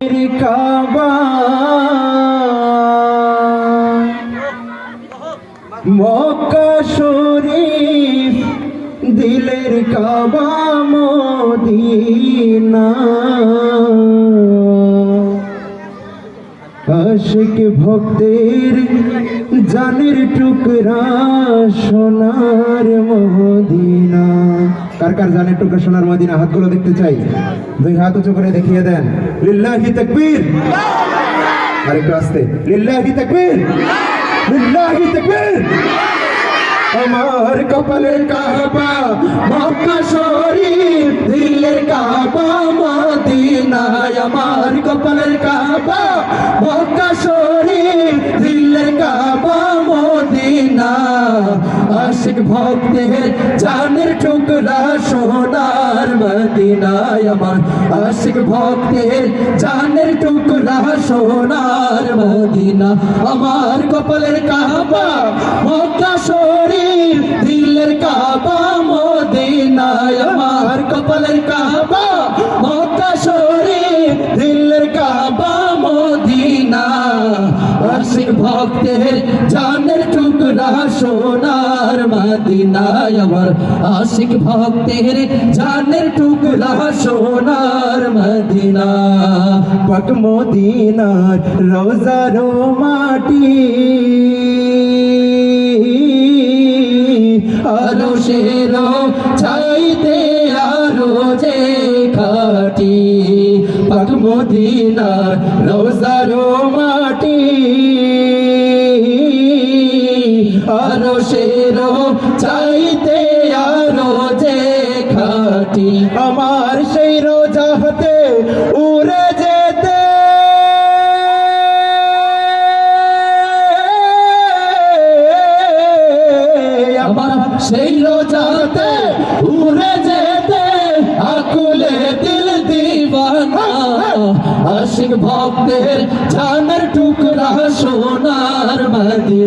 কাবা মক্কা শরীফ দিলের কাবা মদিনা আশিক ভক্তের জানের টুকরা সোনার মদিনা। কার কার জানের টুকরা সোনার মদিনা? হাতগুলো দেখতে চাই, দুই হাত উঁচু করে দেখিয়ে দেন। লিল্লাহি তাকবীর। আরেকটু আস্তে, লিল্লাহি তাকবীর, লিল্লাহি তাকবীর। আমার কপালের কাবা মক্কা শরীফ দিলের কাবা মদিনা। আমার কপালের কাবা মক্কা শরীফ দিলের কাবা মদিনা। আশিক ভক্তের জানের টুকরা সোনার মদিনা। আমার আশিক ভক্তের জানের টুকরা সোনার মদিনা। আমার কপালের কাবা মক্কা শরীফ দিলের কাবা মদিনা। আমার কপালের কাবা মক্কা শরীফ দিলের কাবা মদিনা। আশিক ভক্তের জানের টুকরা সোনার মদিনা। আমার আশিক ভক্তের জানের টুকরা সোনার মদিনা। পাক মদিনার রোজারো মাটি আলো শেরো চাইতে আরো যে খাটি। পাক মদিনার রোজারো মাটি আলো শেরো চাইতে আরো যে খাটি। আমার সেই রোজা হতে উড়ে যেতে আমার সেই রোজাতে উড়ে যেতে আকুলে দিল দিবানা। আশিক ভক্তের জানের টুকরা সোনার মদিনা।